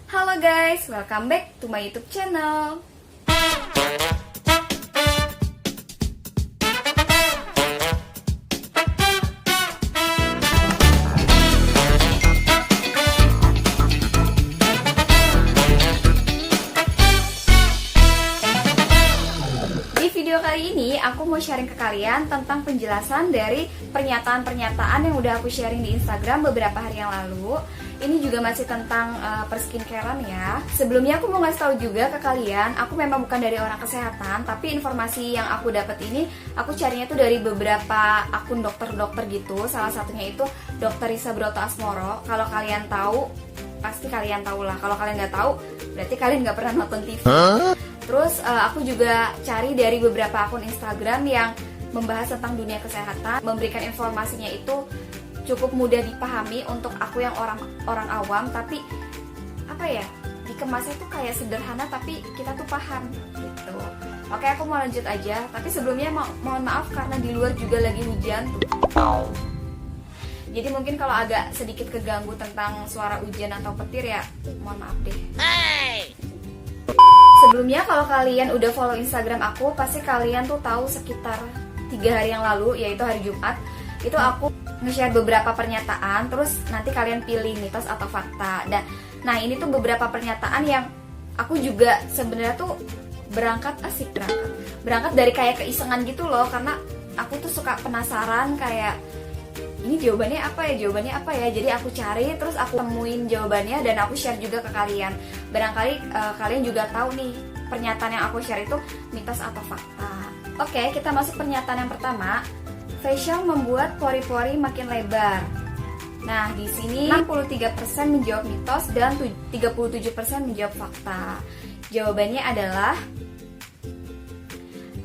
Halo guys, welcome back to my YouTube channel. Di video kali ini aku mau sharing ke kalian tentang penjelasan dari pernyataan-pernyataan yang udah aku sharing di Instagram beberapa hari yang lalu. Ini juga masih tentang perskincarean ya. Sebelumnya aku mau ngasih tahu juga ke kalian, aku memang bukan dari orang kesehatan, tapi informasi yang aku dapat ini aku carinya tuh dari beberapa akun dokter-dokter gitu. Salah satunya itu Dr. Risa Broto Asmoro. Kalau kalian tahu, pasti kalian tahu lah. Kalau kalian nggak tahu, berarti kalian nggak pernah nonton TV. Terus aku juga cari dari beberapa akun Instagram yang membahas tentang dunia kesehatan, memberikan informasinya itu cukup mudah dipahami untuk aku yang orang awam, tapi apa ya, dikemasnya tuh kayak sederhana tapi kita tuh paham gitu. Oke, aku mau lanjut aja, tapi sebelumnya mohon maaf karena di luar juga lagi hujan tuh. Jadi mungkin kalau agak sedikit keganggu tentang suara hujan atau petir ya mohon maaf deh. Sebelumnya kalau kalian udah follow Instagram aku, pasti kalian tuh tahu sekitar 3 hari yang lalu, yaitu hari Jumat, itu aku nge-share beberapa pernyataan, terus nanti kalian pilih mitos atau fakta. Nah ini tuh beberapa pernyataan yang aku juga sebenarnya tuh berangkat dari kayak keisengan gitu loh, karena aku tuh suka penasaran kayak ini jawabannya apa ya, jadi aku cari, terus aku temuin jawabannya dan aku share juga ke kalian. Barangkali kalian juga tahu nih pernyataan yang aku share itu mitos atau fakta. Oke, kita masuk pernyataan yang pertama. Facial membuat pori-pori makin lebar. Nah, di sini 63% menjawab mitos dan 37% menjawab fakta. Jawabannya adalah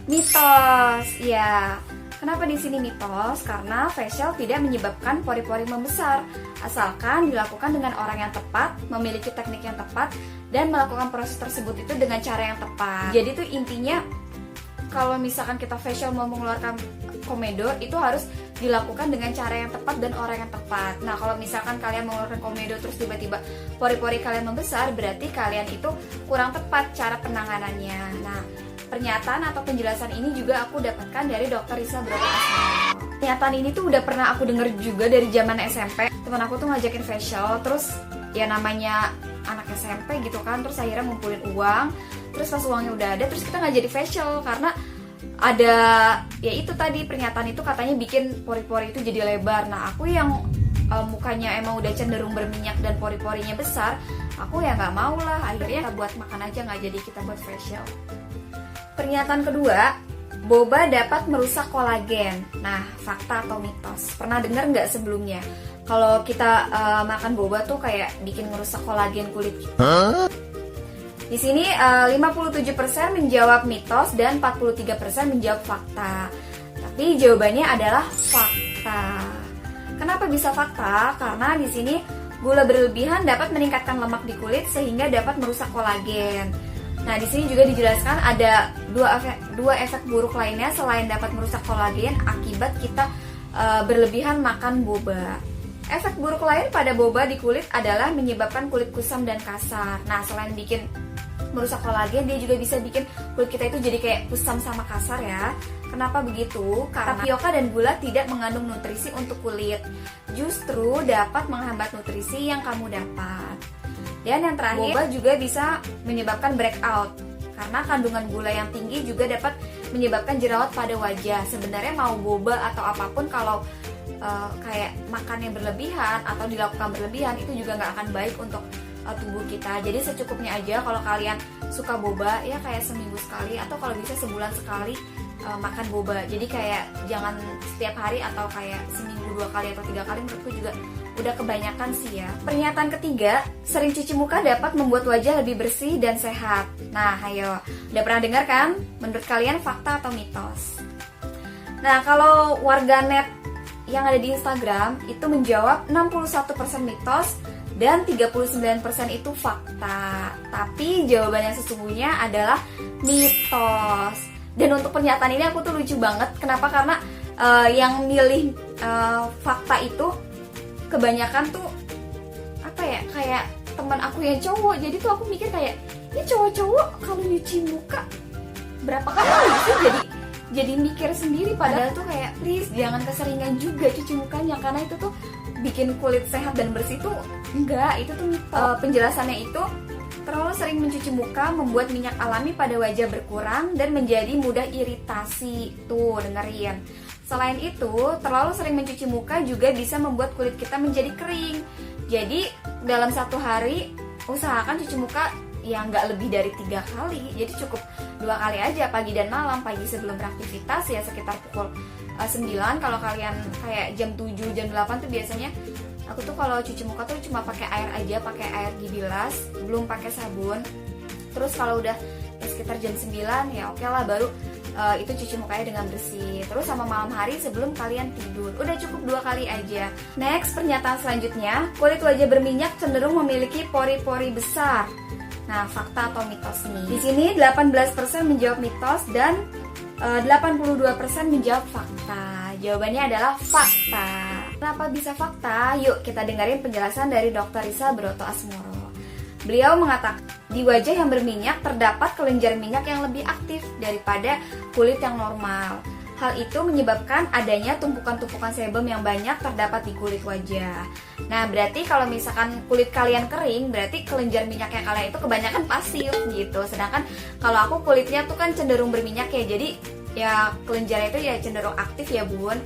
mitos. Ya. Kenapa di sini mitos? Karena facial tidak menyebabkan pori-pori membesar, asalkan dilakukan dengan orang yang tepat, memiliki teknik yang tepat, dan melakukan proses tersebut itu dengan cara yang tepat. Jadi tuh intinya, kalau misalkan kita facial mau mengeluarkan komedo, itu harus dilakukan dengan cara yang tepat dan orang yang tepat. Nah, kalau misalkan kalian mengeluarkan komedo terus tiba-tiba pori-pori kalian membesar, berarti kalian itu kurang tepat cara penanganannya. Nah, pernyataan atau penjelasan ini juga aku dapatkan dari Dr. Risa Broto Asmoro. Pernyataan ini tuh udah pernah aku denger juga dari zaman SMP. Teman aku tuh ngajakin facial, terus ya namanya anak SMP gitu kan, terus akhirnya ngumpulin uang. Terus pas uangnya udah ada, terus kita nggak jadi facial karena ada ya itu tadi pernyataan itu katanya bikin pori-pori itu jadi lebar. Nah aku yang mukanya emang udah cenderung berminyak dan pori-porinya besar, aku ya nggak mau lah. Akhirnya kita buat makan aja, nggak jadi kita buat facial. Pernyataan kedua, boba dapat merusak kolagen. Nah, fakta atau mitos? Pernah dengar nggak sebelumnya? Kalau kita makan boba tuh kayak bikin merusak kolagen kulit kita. Di sini 57% menjawab mitos dan 43% menjawab fakta. Tapi jawabannya adalah fakta. Kenapa bisa fakta? Karena di sini gula berlebihan dapat meningkatkan lemak di kulit sehingga dapat merusak kolagen. Nah, di sini juga dijelaskan ada dua efek buruk lainnya selain dapat merusak kolagen akibat kita berlebihan makan boba. Efek buruk lain pada boba di kulit adalah menyebabkan kulit kusam dan kasar. Nah, selain bikin merusak kolagen, dia juga bisa bikin kulit kita itu jadi kayak kusam sama kasar ya. Kenapa begitu? Karena tapioka dan gula tidak mengandung nutrisi untuk kulit. Justru dapat menghambat nutrisi yang kamu dapat. Dan yang terakhir, boba juga bisa menyebabkan breakout. Karena kandungan gula yang tinggi juga dapat menyebabkan jerawat pada wajah. Sebenarnya mau boba atau apapun kalau kayak makannya berlebihan atau dilakukan berlebihan, itu juga nggak akan baik untuk tubuh kita. Jadi secukupnya aja. Kalau kalian suka boba ya kayak seminggu sekali atau kalau bisa sebulan sekali makan boba. Jadi kayak jangan setiap hari atau kayak seminggu 2 kali atau 3 kali, menurutku juga udah kebanyakan sih ya. Pernyataan ketiga, sering cuci muka dapat membuat wajah lebih bersih dan sehat. Nah ayo, udah pernah dengar kan? Menurut kalian fakta atau mitos? Nah, kalau warganet yang ada di Instagram itu menjawab 61% mitos dan 39% itu fakta. Tapi jawaban yang sesungguhnya adalah mitos. Dan untuk pernyataan ini aku tuh lucu banget. Kenapa? Karena yang milih fakta itu kebanyakan tuh apa ya, kayak teman aku yang cowok. Jadi tuh aku mikir kayak, ini cowok-cowok kalau nyuci muka berapa kali sih? Jadi mikir sendiri, padahal tuh kayak please jangan keseringan juga cuci mukanya, karena itu tuh bikin kulit sehat dan bersih tuh enggak, itu tuh mitos. Penjelasannya itu terlalu sering mencuci muka membuat minyak alami pada wajah berkurang dan menjadi mudah iritasi. Tuh dengerin. Selain itu, terlalu sering mencuci muka juga bisa membuat kulit kita menjadi kering. Jadi dalam satu hari usahakan cuci muka ya nggak lebih dari 3 kali. Jadi cukup 2 kali aja, pagi dan malam. Pagi sebelum beraktivitas ya sekitar pukul 9. Kalau kalian kayak jam 7, jam 8 tuh biasanya aku tuh kalau cuci muka tuh cuma pakai air aja, pakai air dibilas, belum pakai sabun. Terus kalau udah ya sekitar jam 9 ya oke lah, baru itu cuci mukanya dengan bersih. Terus sama malam hari sebelum kalian tidur. Udah cukup 2 kali aja. Next, pernyataan selanjutnya, kulit wajah berminyak cenderung memiliki pori-pori besar. Nah, fakta atau mitos nih. Di sini 18% menjawab mitos dan 82% menjawab fakta. Jawabannya adalah fakta. Kenapa bisa fakta? Yuk kita dengerin penjelasan dari Dr. Risa Broto Asmoro. Beliau mengatakan, di wajah yang berminyak terdapat kelenjar minyak yang lebih aktif daripada kulit yang normal. Hal itu menyebabkan adanya tumpukan-tumpukan sebum yang banyak terdapat di kulit wajah. Nah, berarti kalau misalkan kulit kalian kering, berarti kelenjar minyaknya kalian itu kebanyakan pasif gitu. Sedangkan kalau aku kulitnya tuh kan cenderung berminyak ya, jadi ya kelenjarnya itu ya cenderung aktif ya bun.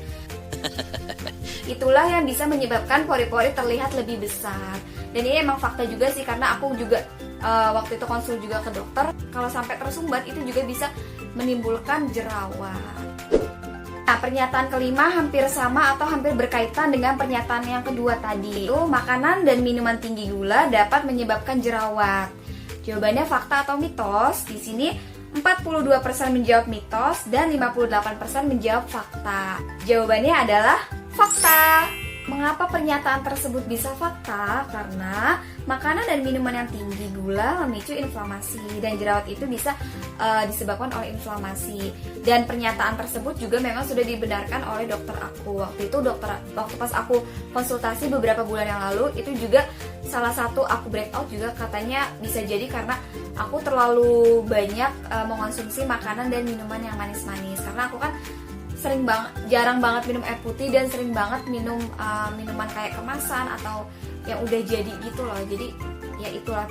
Itulah yang bisa menyebabkan pori-pori terlihat lebih besar. Dan ini emang fakta juga sih, karena aku juga waktu itu konsul juga ke dokter. Kalau sampai tersumbat itu juga bisa menimbulkan jerawat. Nah, pernyataan kelima hampir sama atau hampir berkaitan dengan pernyataan yang kedua tadi. Itu makanan dan minuman tinggi gula dapat menyebabkan jerawat. Jawabannya fakta atau mitos? Di sini 42% menjawab mitos dan 58% menjawab fakta. Jawabannya adalah fakta. Mengapa pernyataan tersebut bisa fakta? Karena makanan dan minuman yang tinggi gula memicu inflamasi dan jerawat itu bisa disebabkan oleh inflamasi. Dan pernyataan tersebut juga memang sudah dibenarkan oleh dokter aku. Waktu pas aku konsultasi beberapa bulan yang lalu, itu juga salah satu aku breakout juga katanya bisa jadi karena aku terlalu banyak mengonsumsi makanan dan minuman yang manis-manis. Karena aku kan jarang banget minum air putih dan sering banget minum minuman kayak kemasan atau yang udah jadi gitu loh. Jadi ya itulah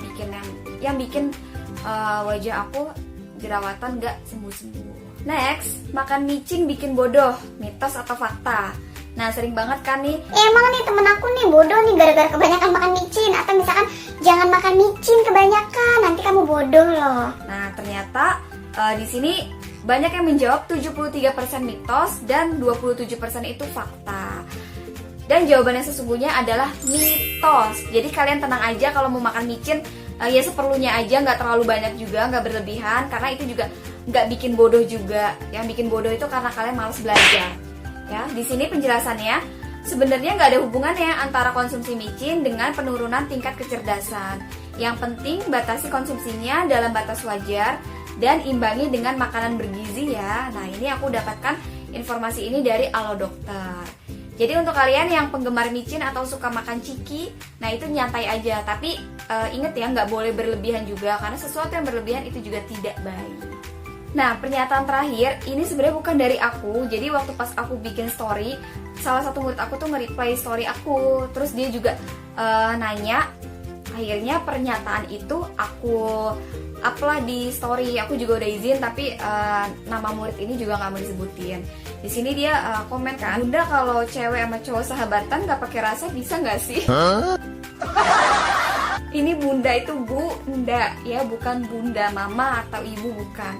yang bikin wajah aku jerawatan gak sembuh-sembuh. Next, makan micin bikin bodoh, mitos atau fakta? Nah, sering banget kan nih, emang nih temen aku nih bodoh nih gara-gara kebanyakan makan micin. Atau misalkan jangan makan micin kebanyakan, nanti kamu bodoh loh. Nah, ternyata di sini banyak yang menjawab 73% mitos dan 27% itu fakta. Dan jawabannya sesungguhnya adalah mitos. Jadi kalian tenang aja kalau mau makan micin, ya seperlunya aja, nggak terlalu banyak juga, nggak berlebihan. Karena itu juga nggak bikin bodoh juga. Yang bikin bodoh itu karena kalian malas belajar. Ya, di sini penjelasannya sebenarnya nggak ada hubungannya antara konsumsi micin dengan penurunan tingkat kecerdasan. Yang penting batasi konsumsinya dalam batas wajar dan imbangi dengan makanan bergizi ya. Nah, ini aku dapatkan informasi ini dari Alo Dokter. Jadi untuk kalian yang penggemar micin atau suka makan ciki, nah itu nyantai aja. Tapi inget ya, nggak boleh berlebihan juga, karena sesuatu yang berlebihan itu juga tidak baik. Nah, pernyataan terakhir ini sebenarnya bukan dari aku. Jadi waktu pas aku bikin story, salah satu murid aku tuh nge-reply story aku. Terus dia juga nanya. Akhirnya pernyataan itu aku upload di story. Aku juga udah izin, tapi nama murid ini juga nggak mau disebutin. Di sini dia komen kan, Bunda kalau cewek sama cowok sahabatan nggak pakai rasa bisa nggak sih? Ini Bunda itu Bunda ya, bukan Bunda Mama atau Ibu, bukan.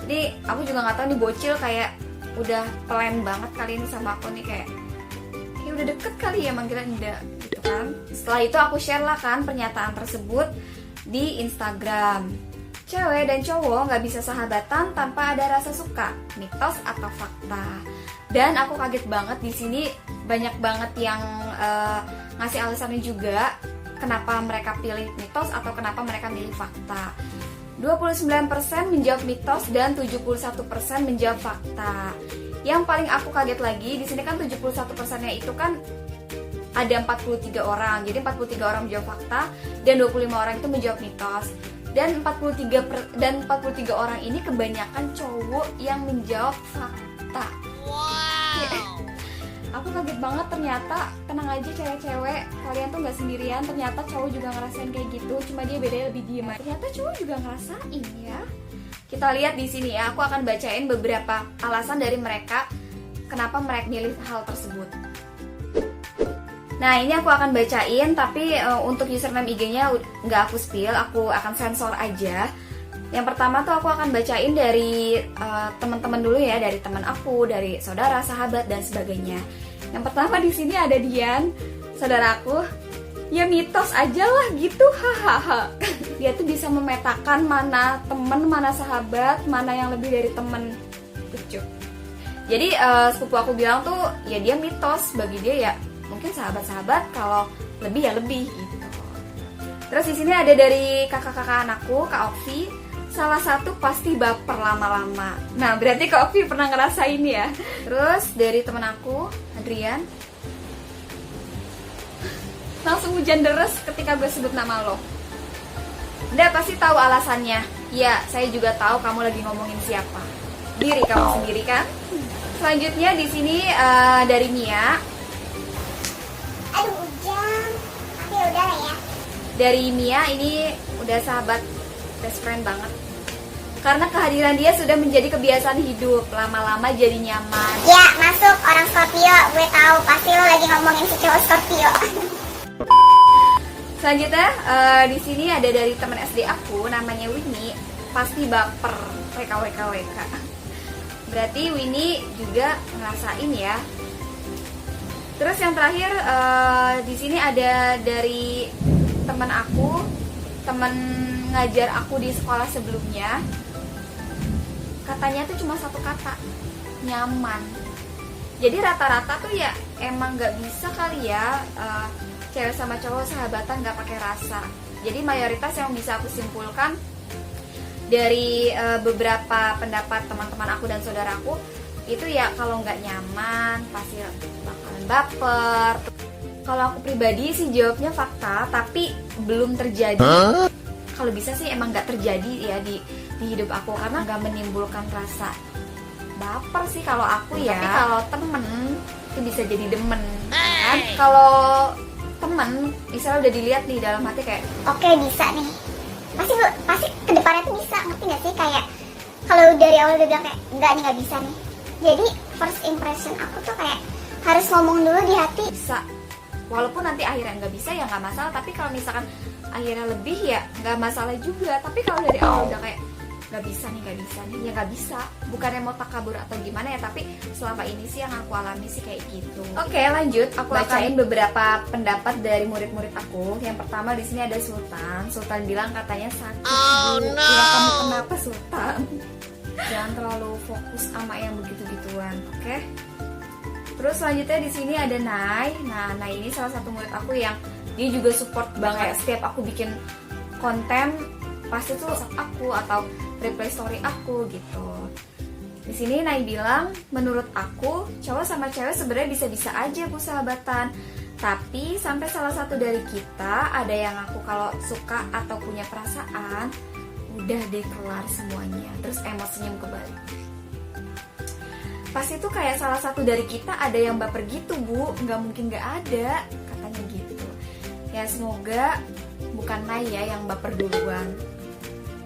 Jadi aku juga nggak tahu nih bocil kayak udah plan banget kali ini sama aku nih, kayak ya udah deket kali ya manggilnya Bunda gitu kan. Setelah itu aku share lah kan pernyataan tersebut di Instagram. Cewek dan cowok nggak bisa sahabatan tanpa ada rasa suka, mitos atau fakta. Dan aku kaget banget di sini banyak banget yang ngasih alasannya juga kenapa mereka pilih mitos atau kenapa mereka milih fakta. 29% menjawab mitos dan 71% menjawab fakta. Yang paling aku kaget lagi di sini kan 71%-nya itu kan ada 43 orang. Jadi 43 orang menjawab fakta dan 25 orang itu menjawab mitos. Dan 43 orang ini kebanyakan cowok yang menjawab fakta. Wow. Aku kaget banget, ternyata tenang aja cewek-cewek, kalian tuh nggak sendirian. Ternyata cowok juga ngerasain kayak gitu, cuma dia bedanya lebih diem. Ternyata cowok juga ngerasain ya. Kita lihat di sini ya, aku akan bacain beberapa alasan dari mereka kenapa mereka milih hal tersebut. Nah, ini aku akan bacain, tapi untuk username IG-nya nggak aku spill, aku akan sensor aja. Yang pertama tuh aku akan bacain dari teman-teman dulu ya, dari teman aku, dari saudara, sahabat dan sebagainya. Yang pertama di sini ada Dian, saudaraku. Ya mitos aja lah gitu, hahaha. Dia tuh bisa memetakan mana teman, mana sahabat, mana yang lebih dari teman. Lucu. Jadi sepupu aku bilang tuh ya dia mitos, bagi dia ya mungkin sahabat-sahabat, kalau lebih ya lebih gitu. Terus di sini ada dari kakak-kakak anakku, Kak Okvi. Salah satu pasti baper lama-lama. Nah, berarti Kak Okvi pernah ngerasain ya. Terus dari temen aku, Adrian, langsung hujan deres ketika gue sebut nama lo. Udah pasti tahu alasannya. Ya, saya juga tahu kamu lagi ngomongin siapa. Diri kamu sendiri kan? Selanjutnya di sini dari Mia. Aduh hujan, tapi udah lah ya. Dari Mia ini udah sahabat best friend banget. Karena kehadiran dia sudah menjadi kebiasaan hidup, lama-lama jadi nyaman. Ya, masuk orang Scorpio, gue tahu pasti lo lagi ngomongin si cowok Scorpio. Selanjutnya di sini ada dari teman SD aku, namanya Winnie, pasti baper, WKWKWK. Berarti Winnie juga ngerasain ya. Terus yang terakhir di sini ada dari teman aku, teman ngajar aku di sekolah sebelumnya. Katanya tuh cuma satu kata, nyaman. Jadi rata-rata tuh ya emang nggak bisa kali ya cewek sama cowok sahabatan nggak pakai rasa. Jadi mayoritas yang bisa aku simpulkan dari beberapa pendapat teman-teman aku dan saudaraku itu ya kalau nggak nyaman pasti bakalan baper. Kalau aku pribadi sih jawabnya fakta, tapi belum terjadi. Kalau bisa sih emang nggak terjadi ya di hidup aku, karena nggak menimbulkan rasa baper sih kalau aku ya. Tapi kalau temen itu bisa jadi demen kan. Kalau temen misalnya udah dilihat nih dalam hati kayak Oke, bisa nih. Pasti kedepannya tuh bisa, ngerti gak sih? Kayak kalau dari awal udah bilang kayak enggak nih, nggak bisa nih. Jadi first impression aku tuh kayak harus ngomong dulu di hati. bisa. Walaupun nanti akhirnya nggak bisa ya nggak masalah, tapi kalau misalkan akhirnya lebih ya nggak masalah juga. Tapi kalau dari awal udah kayak nggak bisa nih ya nggak bisa. Bukannya mau takabur atau gimana ya, tapi selama ini sih yang aku alami sih kayak gitu. Oke, lanjut, aku bacain beberapa pendapat dari murid-murid aku. Yang pertama di sini ada Sultan. Sultan bilang katanya sakit. Bu. Ya kamu kenapa Sultan? Jangan terlalu fokus sama yang begitu-gituan, oke? Terus selanjutnya di sini ada Nay. Nah, Nay ini salah satu murid aku yang dia juga support banget. Setiap aku bikin konten pasti tuh WhatsApp aku atau reply story aku gitu. Di sini Nay bilang, menurut aku cowok sama cewek sebenarnya bisa-bisa aja bu sahabatan. Tapi sampai salah satu dari kita ada yang aku kalau suka atau punya perasaan, udah deh kelar semuanya. Terus emosinya kebalik. Pasti tuh kayak salah satu dari kita ada yang baper gitu bu, nggak mungkin nggak ada, katanya gitu. Ya semoga bukan Nay ya yang baper duluan,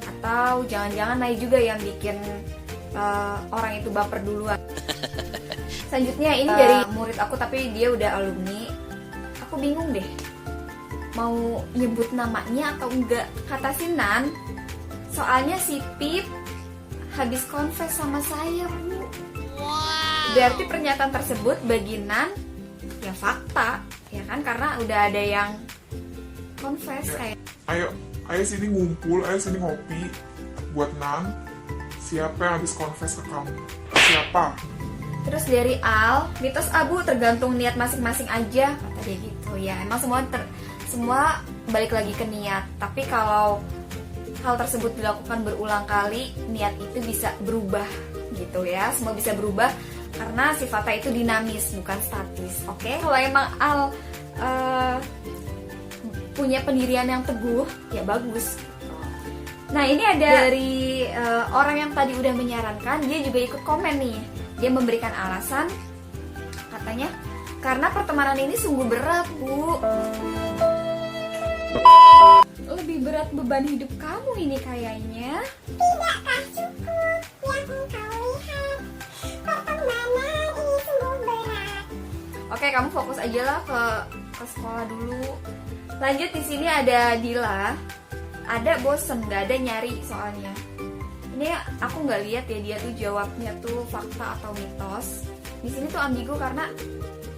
atau jangan-jangan Nay juga yang bikin orang itu baper duluan. Selanjutnya ini dari murid aku tapi dia udah alumni. Aku bingung deh mau nyebut namanya atau enggak. Kata si Nan, soalnya si Pip habis confess sama saya bu. Berarti pernyataan tersebut bagi Nan ya fakta, ya kan, karena udah ada yang confess kayak. Ayo sini ngumpul, ayo sini ngopi buat Nan. Siapa yang habis confess ke kamu? Siapa? Terus dari Al, mitos abu tergantung niat masing-masing aja, kata dia gitu. Ya emang semua balik lagi ke niat. Tapi kalau hal tersebut dilakukan berulang kali, niat itu bisa berubah gitu ya. Semua bisa berubah karena sifatnya itu dinamis bukan statis. Oke, kalau emang Al punya pendirian yang teguh, ya bagus. Nah ini ada dari orang yang tadi udah menyarankan, dia juga ikut komen nih. Dia memberikan alasan, katanya karena pertemanan ini sungguh berat, Bu. Lebih berat beban hidup kamu ini kayaknya. Tidakkah cukup yang engkau lihat? Pertemanan ini sungguh berat. Oke, kamu fokus aja lah ke sekolah dulu. Lanjut, di sini ada Dila. Ada bosen, nggak ada nyari soalnya. Ini aku nggak lihat ya dia tuh jawabnya tuh fakta atau mitos. Di sini tuh ambigu karena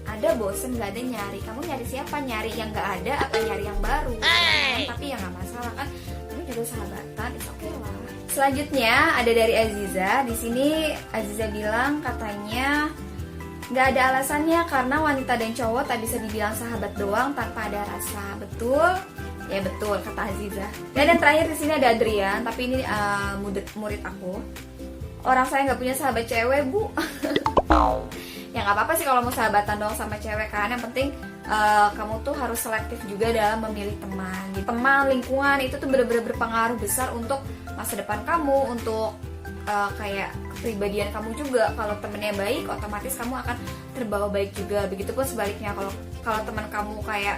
ada bosen nggak ada nyari. Kamu nyari siapa? Nyari yang nggak ada atau nyari yang baru? Tapi ya nggak masalah kan. Kamu juga sahabatan, it's okay lah. Selanjutnya ada dari Aziza. Di sini Aziza bilang katanya nggak ada alasannya karena wanita dan cowok tak bisa dibilang sahabat doang tanpa ada rasa. Betul? Ya betul kata Aziza. Dan yang terakhir di sini ada Adrian, tapi ini murid aku. Orang saya nggak punya sahabat cewek, Bu. Ya nggak apa-apa sih kalau mau sahabatan doang sama cewek kan. Yang penting kamu tuh harus selektif juga dalam memilih teman. Di teman, lingkungan itu tuh bener-bener berpengaruh besar untuk masa depan kamu, untuk kayak kepribadian kamu juga. Kalau temennya baik, otomatis kamu akan terbawa baik juga. Begitupun sebaliknya, kalau teman kamu kayak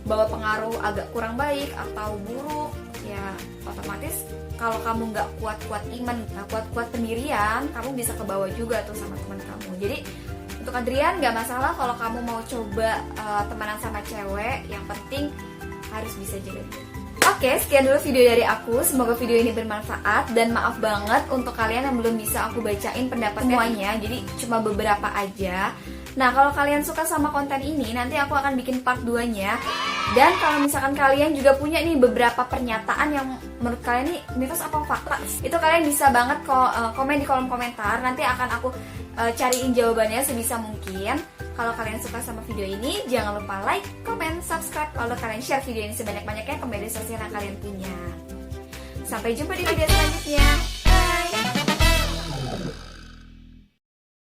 bawa pengaruh agak kurang baik atau buruk, ya otomatis kalau kamu nggak kuat-kuat iman, nggak kuat-kuat pendirian, kamu bisa kebawa juga tuh sama teman kamu. Jadi untuk Adrian nggak masalah kalau kamu mau coba temenan sama cewek, yang penting harus bisa jaga diri. Oke, sekian dulu video dari aku. Semoga video ini bermanfaat. Dan maaf banget untuk kalian yang belum bisa aku bacain pendapat semuanya. Jadi cuma beberapa aja. Nah, kalau kalian suka sama konten ini, nanti aku akan bikin part 2-nya. Dan kalau misalkan kalian juga punya nih beberapa pernyataan yang menurut kalian nih mitos apa fakta, itu kalian bisa banget komen di kolom komentar. Nanti akan aku cariin jawabannya sebisa mungkin. Kalau kalian suka sama video ini, jangan lupa like, comment, subscribe, lalu kalian share video ini sebanyak-banyaknya ke media sosial yang kalian punya. Sampai jumpa di video selanjutnya.